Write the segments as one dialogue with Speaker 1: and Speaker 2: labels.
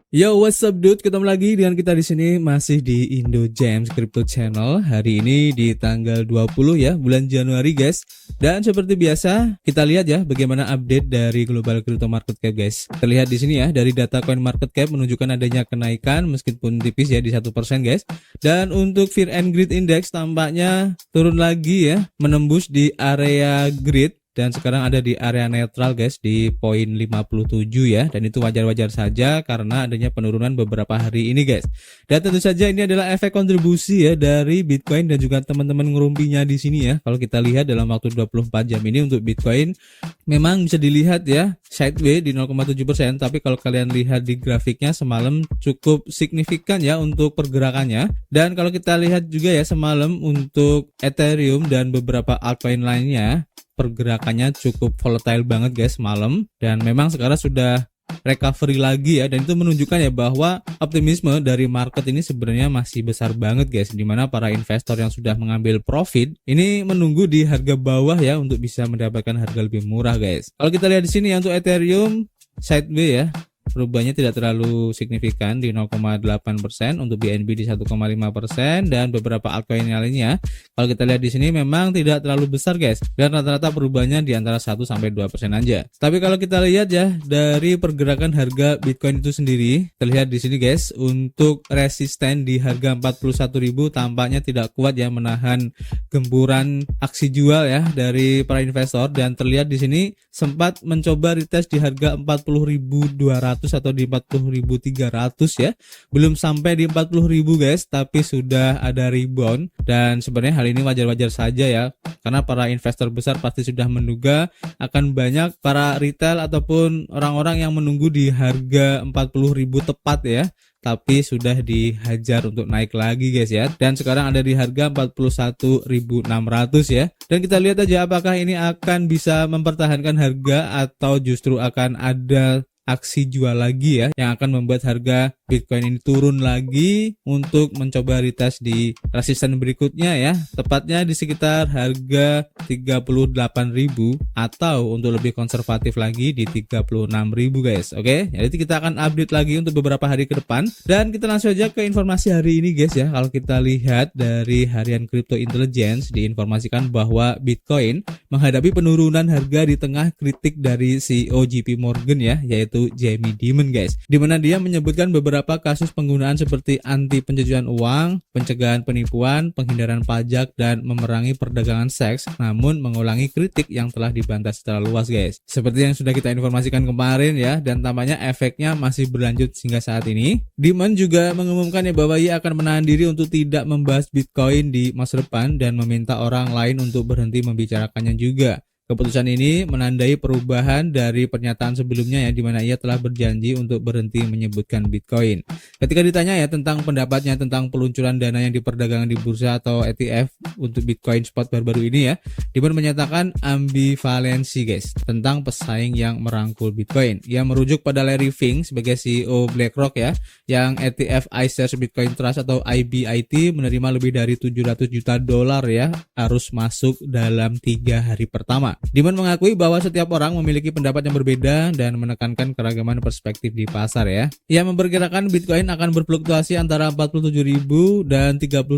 Speaker 1: Yo, what's up dude? Ketemu lagi dengan kita di sini masih di Indo James Crypto Channel. Hari ini di tanggal 20 ya, bulan Januari guys. Dan seperti biasa, kita lihat ya bagaimana update dari global crypto market cap guys. Terlihat di sini ya, dari data coin market cap menunjukkan adanya kenaikan meskipun tipis ya di 1% guys. Dan untuk Fear and Greed Index tampaknya turun lagi ya, menembus di area greed. Dan sekarang ada di area netral guys di poin 57 ya, dan itu wajar-wajar saja karena adanya penurunan beberapa hari ini guys. Dan tentu saja ini adalah efek kontribusi ya dari Bitcoin dan juga teman-teman ngerumpinya di sini ya. Kalau kita lihat dalam waktu 24 jam ini untuk Bitcoin memang bisa dilihat ya sideways di 0,7%, tapi kalau kalian lihat di grafiknya semalam cukup signifikan ya untuk pergerakannya. Dan kalau kita lihat juga ya semalam untuk Ethereum dan beberapa altcoin lainnya pergerakannya cukup volatile banget guys malam, dan memang sekarang sudah recovery lagi ya, dan itu menunjukkan ya bahwa optimisme dari market ini sebenarnya masih besar banget guys, dimana para investor yang sudah mengambil profit ini menunggu di harga bawah ya untuk bisa mendapatkan harga lebih murah guys. Kalau kita lihat di sini ya untuk Ethereum sideways ya, perubahannya tidak terlalu signifikan di 0,8%, untuk BNB di 1,5%, dan beberapa altcoin lainnya kalau kita lihat di sini memang tidak terlalu besar guys, dan rata-rata perubahannya di antara 1 sampai 2% aja. Tapi kalau kita lihat ya dari pergerakan harga Bitcoin itu sendiri, terlihat di sini guys untuk resisten di harga 41.000 tampaknya tidak kuat ya menahan gempuran aksi jual ya dari para investor, dan terlihat di sini sempat mencoba retest di harga 40.200 atau di 40.300 ya, belum sampai di 40.000 guys, tapi sudah ada rebound. Dan sebenarnya hal ini wajar-wajar saja ya, karena para investor besar pasti sudah menduga akan banyak para retail ataupun orang-orang yang menunggu di harga 40.000 tepat ya, tapi sudah dihajar untuk naik lagi guys ya, dan sekarang ada di harga 41.600 ya. Dan kita lihat aja apakah ini akan bisa mempertahankan harga atau justru akan ada aksi jual lagi ya yang akan membuat harga Bitcoin ini turun lagi untuk mencoba retest di resisten berikutnya ya, tepatnya di sekitar harga 38.000 atau untuk lebih konservatif lagi di 36.000 guys. Oke, jadi kita akan update lagi untuk beberapa hari ke depan, dan kita langsung aja ke informasi hari ini guys ya. Kalau kita lihat dari harian Crypto Intelligence diinformasikan bahwa Bitcoin menghadapi penurunan harga di tengah kritik dari CEO JP Morgan ya, yaitu Jamie Dimon guys, dimana dia menyebutkan beberapa kasus penggunaan seperti anti pencucian uang, pencegahan penipuan, penghindaran pajak, dan memerangi perdagangan seks, namun mengulangi kritik yang telah dibantah secara luas guys. Seperti yang sudah kita informasikan kemarin ya, dan tampaknya efeknya masih berlanjut hingga saat ini. Dimon juga mengumumkan ya bahwa ia akan menahan diri untuk tidak membahas Bitcoin di masa depan dan meminta orang lain untuk berhenti membicarakannya juga. Keputusan ini menandai perubahan dari pernyataan sebelumnya ya, di mana ia telah berjanji untuk berhenti menyebutkan Bitcoin. Ketika ditanya ya tentang pendapatnya tentang peluncuran dana yang diperdagangkan di bursa atau ETF untuk Bitcoin spot baru-baru ini ya, Dimon menyatakan ambivalensi guys tentang pesaing yang merangkul Bitcoin. Ia merujuk pada Larry Fink sebagai CEO BlackRock ya, yang ETF iShares Bitcoin Trust atau IBIT menerima lebih dari 700 juta dolar ya arus masuk dalam 3 hari pertama. Dimon mengakui bahwa setiap orang memiliki pendapat yang berbeda dan menekankan keragaman perspektif di pasar ya. Ia memperkirakan Bitcoin akan berfluktuasi antara 47.000 dan 38.000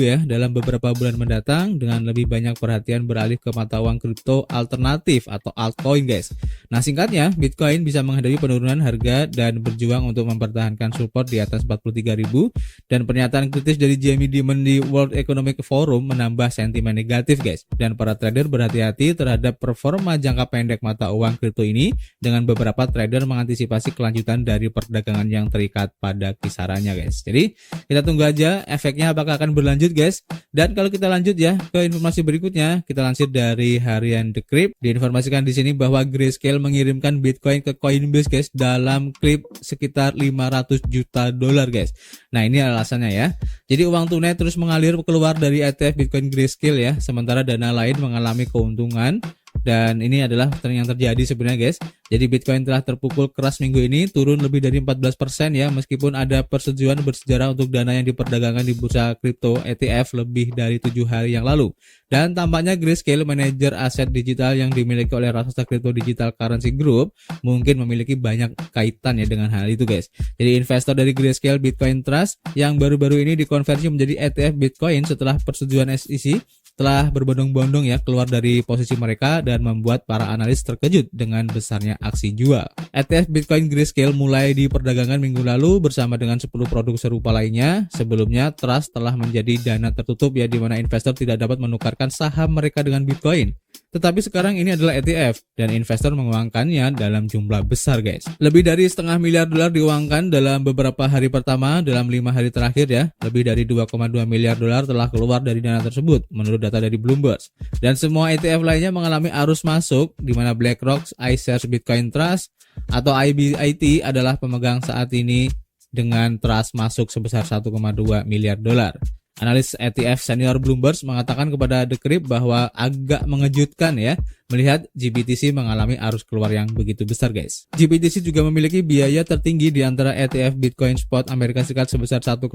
Speaker 1: ya dalam beberapa bulan mendatang, dengan lebih banyak perhatian beralih ke mata uang kripto alternatif atau altcoin guys. Nah singkatnya, Bitcoin bisa menghadapi penurunan harga dan berjuang untuk mempertahankan support di atas 43.000, dan pernyataan kritis dari Jamie Dimon di World Economic Forum menambah sentimen negatif guys, dan para trader berhati-hati terhadap performa jangka pendek mata uang kripto ini, dengan beberapa trader mengantisipasi kelanjutan dari perdagangan yang terikat pada kisarannya guys. Jadi kita tunggu aja efeknya apakah akan berlanjut guys. Dan kalau kita lanjut ya ke informasi berikutnya, kita lansir dari harian Decrypt, diinformasikan di sini bahwa Grayscale mengirimkan Bitcoin ke Coinbase guys dalam klip sekitar 500 juta dolar guys. Nah ini alasannya ya. Jadi uang tunai terus mengalir keluar dari ETF Bitcoin Grayscale ya, sementara dana lain mengalami keuntungan Dan ini adalah yang terjadi sebenarnya guys. Jadi Bitcoin telah terpukul keras minggu ini, turun lebih dari 14% ya, meskipun ada persetujuan bersejarah untuk dana yang diperdagangkan di bursa kripto ETF lebih dari 7 hari yang lalu. Dan tampaknya Grayscale, manajer aset digital yang dimiliki oleh raksasa kripto Digital Currency Group, mungkin memiliki banyak kaitan ya dengan hal itu guys. Jadi investor dari Grayscale Bitcoin Trust yang baru-baru ini dikonversi menjadi ETF Bitcoin setelah persetujuan SEC, telah berbondong-bondong ya keluar dari posisi mereka dan membuat para analis terkejut dengan besarnya aksi jual. ETF Bitcoin Grayscale mulai diperdagangkan minggu lalu bersama dengan 10 produk serupa lainnya. Sebelumnya Trust telah menjadi dana tertutup ya, di mana investor tidak dapat menukarkan saham mereka dengan Bitcoin. Tetapi sekarang ini adalah ETF dan investor menguangkannya dalam jumlah besar guys. Lebih dari $0,5 miliar diuangkan dalam beberapa hari pertama dalam 5 hari terakhir ya. Lebih dari $2,2 miliar telah keluar dari dana tersebut menurut data dari Bloomberg. Dan semua ETF lainnya mengalami arus masuk, di mana BlackRock iShares Bitcoin Trust atau IBIT adalah pemegang saat ini dengan trust masuk sebesar $1,2 miliar. Analis ETF senior Bloomberg mengatakan kepada The Crypt bahwa agak mengejutkan ya melihat GBTC mengalami arus keluar yang begitu besar guys. GBTC juga memiliki biaya tertinggi di antara ETF Bitcoin Spot Amerika Serikat sebesar 1,5%,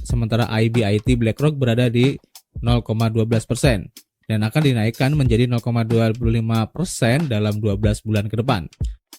Speaker 1: sementara IBIT BlackRock berada di 0,12% dan akan dinaikkan menjadi 0,25% dalam 12 bulan ke depan.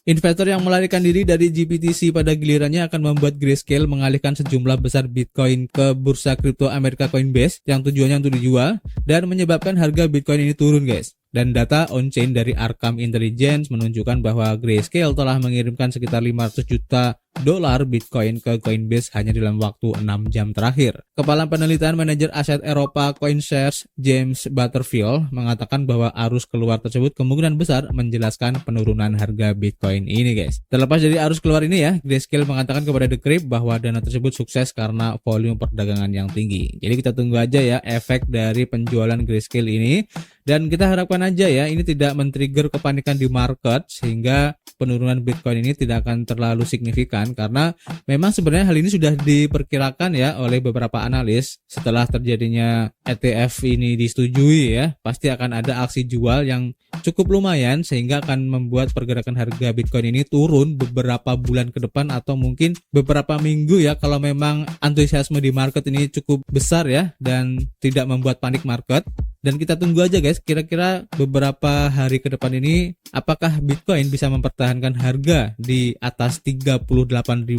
Speaker 1: Investor yang melarikan diri dari GBTC pada gilirannya akan membuat Grayscale mengalihkan sejumlah besar Bitcoin ke bursa kripto Amerika Coinbase yang tujuannya untuk dijual dan menyebabkan harga Bitcoin ini turun guys. Dan data on-chain dari Arkham Intelligence menunjukkan bahwa Grayscale telah mengirimkan sekitar 500 juta dolar Bitcoin ke Coinbase hanya dalam waktu 6 jam terakhir. Kepala penelitian manajer aset Eropa CoinShares James Butterfield mengatakan bahwa arus keluar tersebut kemungkinan besar menjelaskan penurunan harga Bitcoin ini guys. Terlepas dari arus keluar ini ya, Grayscale mengatakan kepada The Crypt bahwa dana tersebut sukses karena volume perdagangan yang tinggi. Jadi kita tunggu aja ya efek dari penjualan Grayscale ini. Dan kita harapkan aja ya ini tidak men-trigger kepanikan di market sehingga penurunan Bitcoin ini tidak akan terlalu signifikan, karena memang sebenarnya hal ini sudah diperkirakan ya oleh beberapa analis. Setelah terjadinya ETF ini disetujui ya, pasti akan ada aksi jual yang cukup lumayan sehingga akan membuat pergerakan harga Bitcoin ini turun beberapa bulan ke depan atau mungkin beberapa minggu ya, kalau memang antusiasme di market ini cukup besar ya dan tidak membuat panik market. Dan kita tunggu aja guys, kira-kira beberapa hari ke depan ini apakah Bitcoin bisa mempertahankan harga di atas $38.000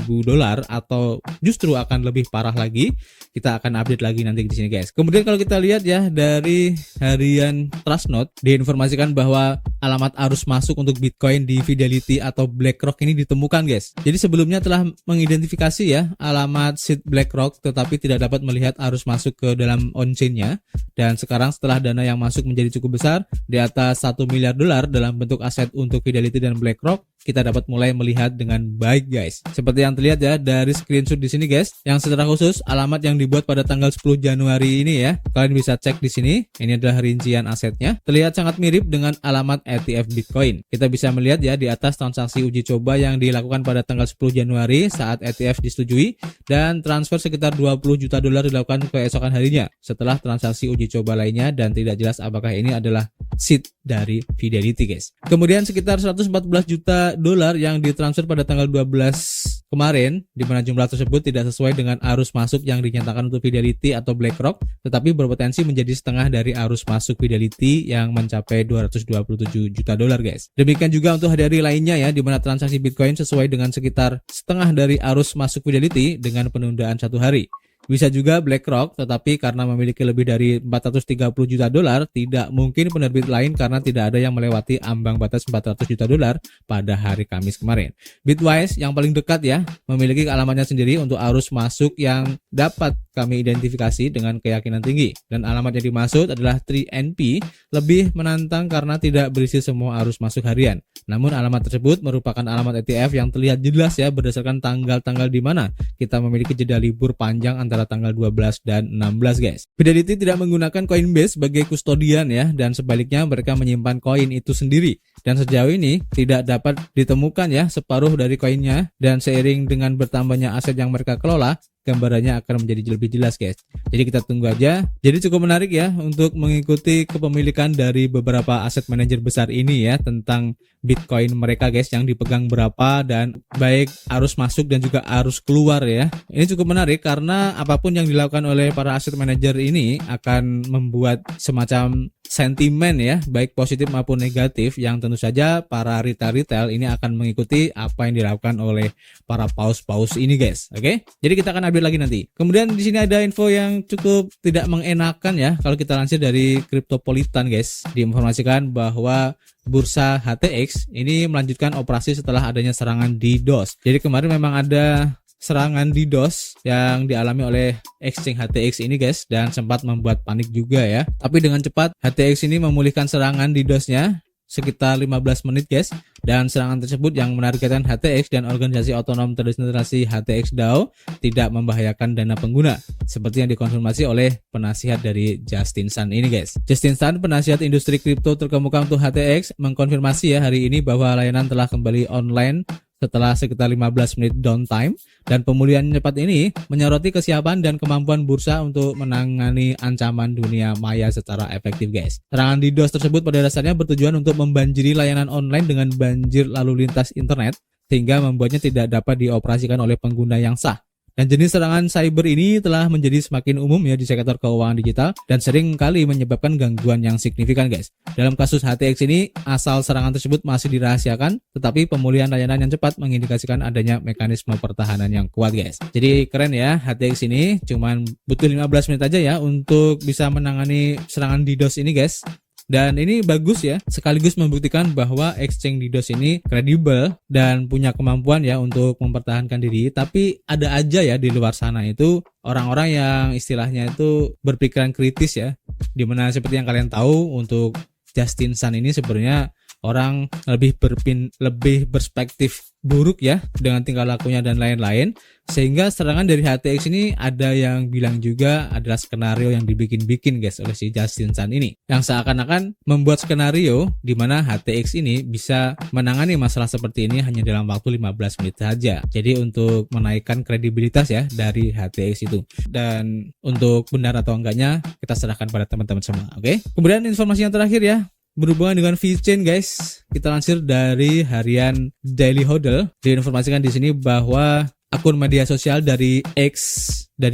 Speaker 1: atau justru akan lebih parah lagi. Kita akan update lagi nanti di sini guys. Kemudian kalau kita lihat ya dari harian Trustnode diinformasikan bahwa alamat arus masuk untuk Bitcoin di Fidelity atau BlackRock ini ditemukan guys. Jadi sebelumnya telah mengidentifikasi ya alamat seed BlackRock tetapi tidak dapat melihat arus masuk ke dalam on-chain-nya, dan sekarang setelah dana yang masuk menjadi cukup besar di atas $1 miliar dalam bentuk aset untuk Fidelity dan BlackRock, kita dapat mulai melihat dengan baik guys. Seperti yang terlihat ya dari screenshot di sini guys, yang secara khusus alamat yang dibuat pada tanggal 10 Januari ini ya. Kalian bisa cek di sini. Ini adalah rincian asetnya. Terlihat sangat mirip dengan alamat ETF Bitcoin. Kita bisa melihat ya di atas transaksi uji coba yang dilakukan pada tanggal 10 Januari saat ETF disetujui dan transfer sekitar $20 juta dilakukan keesokan harinya setelah transaksi uji coba lainnya, dan tidak jelas apakah ini adalah seed dari Fidelity guys. Kemudian sekitar $114 juta yang ditransfer pada tanggal 12 kemarin, di mana jumlah tersebut tidak sesuai dengan arus masuk yang dinyatakan untuk Fidelity atau BlackRock, tetapi berpotensi menjadi setengah dari arus masuk Fidelity yang mencapai $227 juta guys. Demikian juga untuk hari-hari lainnya ya, di mana transaksi Bitcoin sesuai dengan sekitar setengah dari arus masuk Fidelity dengan penundaan 1 hari. Bisa juga BlackRock, tetapi karena memiliki lebih dari $430 juta, tidak mungkin penerbit lain karena tidak ada yang melewati ambang batas $400 juta pada hari Kamis kemarin. Bitwise yang paling dekat ya, memiliki alamatnya sendiri untuk arus masuk yang dapat kami identifikasi dengan keyakinan tinggi. Dan alamat yang dimaksud adalah 3NP, lebih menantang karena tidak berisi semua arus masuk harian. Namun alamat tersebut merupakan alamat ETF yang terlihat jelas ya berdasarkan tanggal-tanggal di mana kita memiliki jeda libur panjang antara tanggal 12 dan 16 guys. Fidelity tidak menggunakan Coinbase sebagai kustodian ya, dan sebaliknya mereka menyimpan koin itu sendiri. Dan sejauh ini tidak dapat ditemukan ya separuh dari koinnya, dan seiring dengan bertambahnya aset yang mereka kelola, gambarannya akan menjadi lebih jelas guys. Jadi kita tunggu aja. Jadi cukup menarik ya untuk mengikuti kepemilikan dari beberapa aset manajer besar ini ya, tentang Bitcoin mereka guys, yang dipegang berapa dan baik arus masuk dan juga arus keluar ya. Ini cukup menarik karena apapun yang dilakukan oleh para aset manajer ini akan membuat semacam sentimen ya, baik positif maupun negatif, yang tentu saja para retail ini akan mengikuti apa yang dilakukan oleh para paus ini guys. Oke, jadi kita akan update lagi nanti. Kemudian di sini ada info yang cukup tidak mengenakan ya, kalau kita lansir dari Cryptopolitan guys, diinformasikan bahwa bursa HTX ini melanjutkan operasi setelah adanya serangan DDoS. Jadi kemarin memang ada serangan DDoS yang dialami oleh exchange HTX ini guys, dan sempat membuat panik juga ya. Tapi dengan cepat HTX ini memulihkan serangan DDoS-nya sekitar 15 menit guys, dan serangan tersebut yang menargetkan HTX dan organisasi otonom terdesentralisasi HTX DAO tidak membahayakan dana pengguna, seperti yang dikonfirmasi oleh penasihat dari Justin Sun ini guys. Justin Sun, penasihat industri kripto terkemuka untuk HTX, mengkonfirmasi ya hari ini bahwa layanan telah kembali online setelah sekitar 15 menit downtime, dan pemulihan cepat ini menyoroti kesiapan dan kemampuan bursa untuk menangani ancaman dunia maya secara efektif guys. Serangan DDoS tersebut pada dasarnya bertujuan untuk membanjiri layanan online dengan banjir lalu lintas internet, sehingga membuatnya tidak dapat dioperasikan oleh pengguna yang sah. Dan jenis serangan cyber ini telah menjadi semakin umum ya di sektor keuangan digital, dan sering kali menyebabkan gangguan yang signifikan guys. Dalam kasus HTX ini, asal serangan tersebut masih dirahasiakan, tetapi pemulihan layanan yang cepat mengindikasikan adanya mekanisme pertahanan yang kuat guys. Jadi keren ya, HTX ini cuman butuh 15 menit aja ya untuk bisa menangani serangan DDoS ini guys. Dan ini bagus ya, sekaligus membuktikan bahwa exchange DDoS ini kredibel dan punya kemampuan ya untuk mempertahankan diri. Tapi ada aja ya di luar sana itu orang-orang yang istilahnya itu berpikiran kritis ya, dimana seperti yang kalian tahu untuk Justin Sun ini sebenarnya orang lebih berperspektif buruk ya dengan tingkah lakunya dan lain-lain, sehingga serangan dari HTX ini ada yang bilang juga adalah skenario yang dibikin-bikin guys oleh si Justin Sun ini, yang seakan-akan membuat skenario di mana HTX ini bisa menangani masalah seperti ini hanya dalam waktu 15 menit saja. Jadi untuk menaikkan kredibilitas ya dari HTX itu, dan untuk benar atau enggaknya kita serahkan pada teman-teman semua. Oke. Kemudian informasi yang terakhir ya, berhubungan dengan VeChain guys, kita lansir dari harian Daily Hodl. Diinformasikan di sini bahwa akun media sosial dari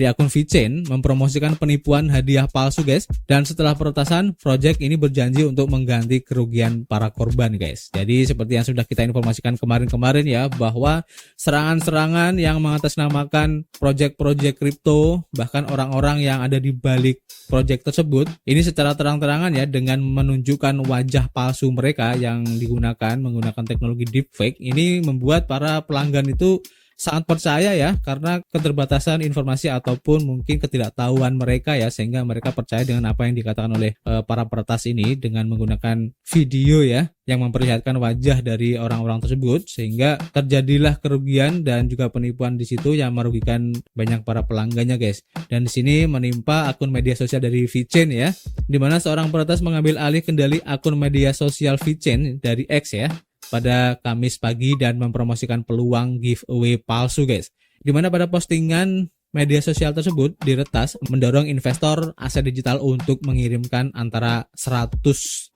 Speaker 1: akun VeChain mempromosikan penipuan hadiah palsu guys, dan setelah peretasan, project ini berjanji untuk mengganti kerugian para korban guys. Jadi seperti yang sudah kita informasikan kemarin ya, bahwa serangan-serangan yang mengatasnamakan project-project kripto, bahkan orang-orang yang ada di balik project tersebut, ini secara terang-terangan ya dengan menunjukkan wajah palsu mereka yang digunakan menggunakan teknologi deepfake, ini membuat para pelanggan itu sangat percaya ya, karena keterbatasan informasi ataupun mungkin ketidaktahuan mereka ya, sehingga mereka percaya dengan apa yang dikatakan oleh para peretas ini dengan menggunakan video ya yang memperlihatkan wajah dari orang-orang tersebut, sehingga terjadilah kerugian dan juga penipuan di situ yang merugikan banyak para pelanggannya guys. Dan di sini menimpa akun media sosial dari VeChain ya, di mana seorang peretas mengambil alih kendali akun media sosial VeChain dari X ya pada Kamis pagi dan mempromosikan peluang giveaway palsu guys, dimana pada postingan media sosial tersebut diretas mendorong investor aset digital untuk mengirimkan antara 100.000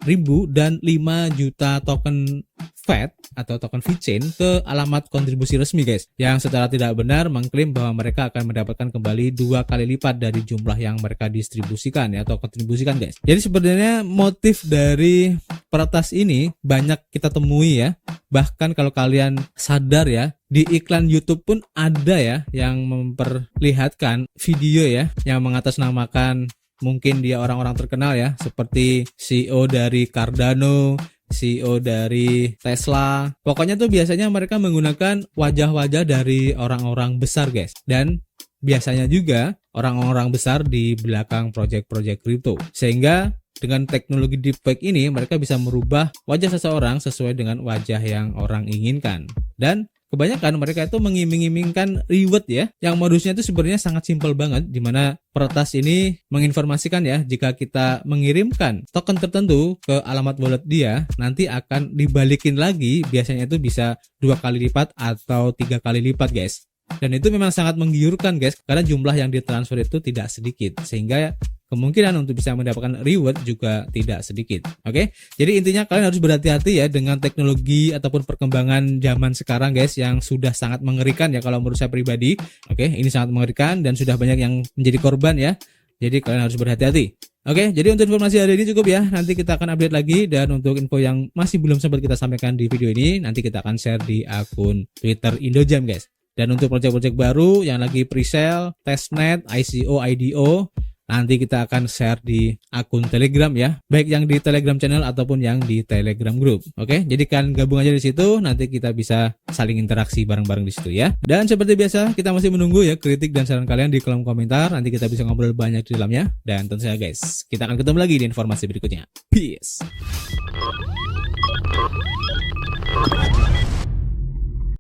Speaker 1: dan 5 juta token FED atau token VeChain ke alamat kontribusi resmi guys, yang secara tidak benar mengklaim bahwa mereka akan mendapatkan kembali 2 kali lipat dari jumlah yang mereka distribusikan ya, atau kontribusikan guys. Jadi sebenarnya motif dari peretas ini banyak kita temui ya, bahkan kalau kalian sadar ya, di iklan YouTube pun ada ya yang memperlihatkan video ya yang mengatasnamakan mungkin dia orang-orang terkenal ya, seperti CEO dari Cardano, CEO dari Tesla. Pokoknya tuh biasanya mereka menggunakan wajah-wajah dari orang-orang besar guys, dan biasanya juga orang-orang besar di belakang project-project kripto, sehingga dengan teknologi deepfake ini mereka bisa merubah wajah seseorang sesuai dengan wajah yang orang inginkan. Dan kebanyakan mereka itu mengiming-imingkan reward ya, yang modusnya itu sebenarnya sangat simpel banget, dimana peretas ini menginformasikan ya, jika kita mengirimkan token tertentu ke alamat wallet dia, nanti akan dibalikin lagi, biasanya itu bisa 2 kali lipat atau 3 kali lipat guys. Dan itu memang sangat menggiurkan guys, karena jumlah yang ditransfer itu tidak sedikit, sehingga kemungkinan untuk bisa mendapatkan reward juga tidak sedikit. Oke, jadi intinya kalian harus berhati-hati ya dengan teknologi ataupun perkembangan zaman sekarang guys, yang sudah sangat mengerikan ya kalau menurut saya pribadi. Oke, ini sangat mengerikan dan sudah banyak yang menjadi korban ya. Jadi kalian harus berhati-hati. Oke, jadi untuk informasi hari ini cukup ya. Nanti kita akan update lagi, dan untuk info yang masih belum sempat kita sampaikan di video ini, nanti kita akan share di akun Twitter Indojam guys. Dan untuk project-project baru yang lagi pre-sale, testnet, ICO, IDO, nanti kita akan share di akun Telegram ya, baik yang di Telegram channel ataupun yang di Telegram group. Oke, jadi kan gabung aja di situ, nanti kita bisa saling interaksi bareng-bareng di situ ya. Dan seperti biasa, kita masih menunggu ya kritik dan saran kalian di kolom komentar. Nanti kita bisa ngobrol banyak di dalamnya. Dan tentu saja guys, kita akan ketemu lagi di informasi berikutnya. Peace.